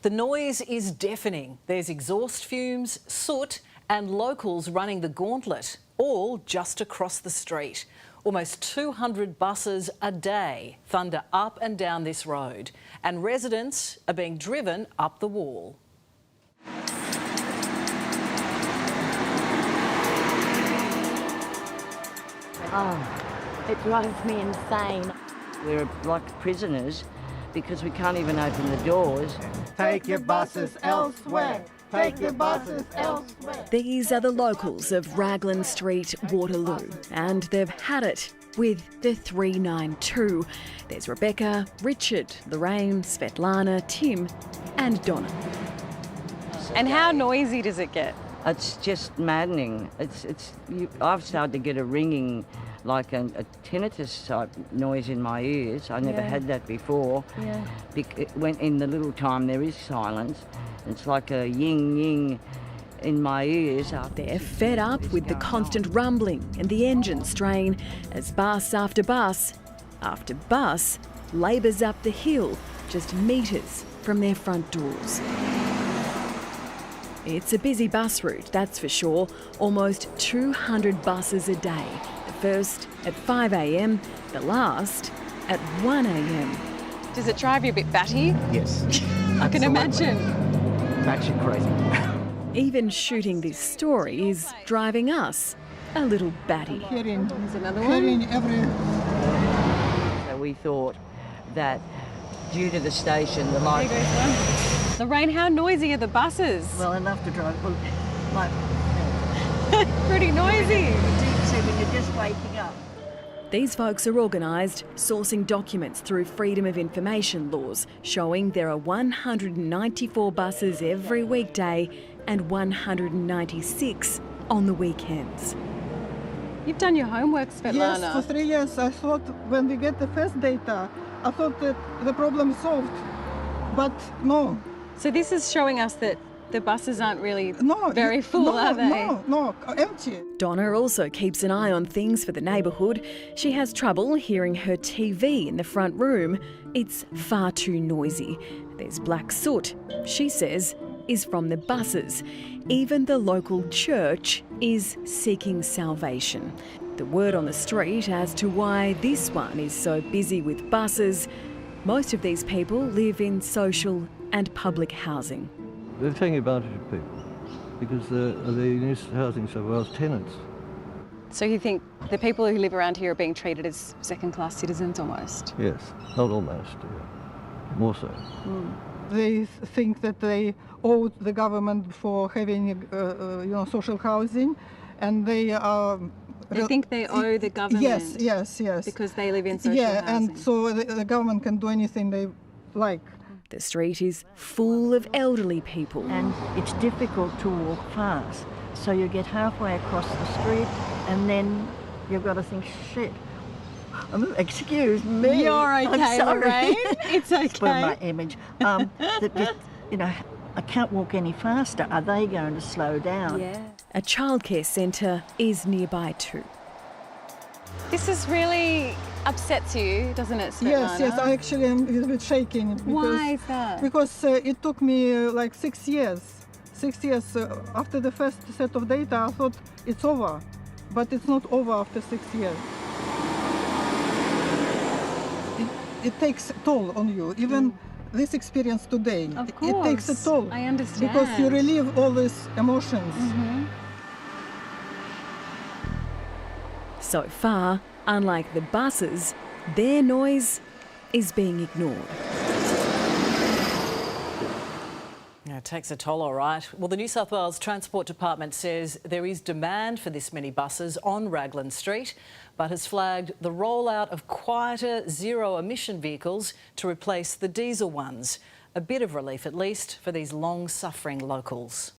The noise is deafening. There's exhaust fumes, soot and locals running the gauntlet, all just across the street. Almost 200 buses a day thunder up and down this road, and residents are being driven up the wall. Oh, it drives me insane. We're like prisoners because we can't even open the doors. Take your buses elsewhere. Take your buses elsewhere. These are the locals of Raglan Street, Waterloo, and they've had it with the 392. There's Rebecca, Richard, Lorraine, Svetlana, Tim and Donna. And how noisy does it get? It's just maddening. I've started to get a ringing, like a tinnitus type noise in my ears. I never had that before. Yeah. When in the little time there is silence, it's like a yin-yin in my ears. They're fed up with the constant rumbling and the engine strain as bus after bus labours up the hill just metres from their front doors. It's a busy bus route, that's for sure. Almost 200 buses a day. The first at 5 a.m, the last at 1 a.m. Does it drive you a bit batty? Yes. I can imagine. It's actually crazy. Even shooting this story is driving us a little batty. There's another one. So we thought that due to the station, the light... There goes one. Lorraine, how noisy are the buses? Well, enough to drive. Well, like, Pretty noisy. so when you're just waking up. These folks are organised, sourcing documents through Freedom of Information laws, showing there are 194 buses every weekday and 196 on the weekends. You've done your homework, Svetlana. Yes, for 3 years I thought when we get the first data, I thought that the problem is solved, but no. So this is showing us that the buses aren't really No, very full, are they? No, empty. Donna also keeps an eye on things for the neighbourhood. She has trouble hearing her TV in the front room. It's far too noisy. There's black soot, she says, is from the buses. Even the local church is seeking salvation. The word on the street as to why this one is so busy with buses. Most of these people live in social and public housing. They're taking advantage of people because they're used to housing so well as tenants. So you think the people who live around here are being treated as second-class citizens almost? Yes, not almost, yeah. More so. They think that they owe the government for having, social housing, and they are. They think they owe the government. Yes. Because they live in social housing. And so the government can do anything they like. The street is full of elderly people. And it's difficult to walk fast. So you get halfway across the street and then you've got to think, shit, excuse me. You're okay, I'm sorry. Lorraine. It's okay. Spoil my image. I can't walk any faster. Are they going to slow down? Yeah. A childcare centre is nearby too. This is really upsets you, doesn't it, Svetlana? Yes, I actually am a little bit shaking. Because, Why is that? Because it took me like 6 years. 6 years after the first set of data, I thought it's over. But it's not over after 6 years. It takes a toll on you. Even this experience today, Of course. it takes a toll. I understand. Because you relieve all these emotions. So far, unlike the buses, their noise is being ignored. Yeah, it takes a toll, all right. Well, the New South Wales Transport Department says there is demand for this many buses on Raglan Street, but has flagged the rollout of quieter zero-emission vehicles to replace the diesel ones. A bit of relief, at least, for these long-suffering locals.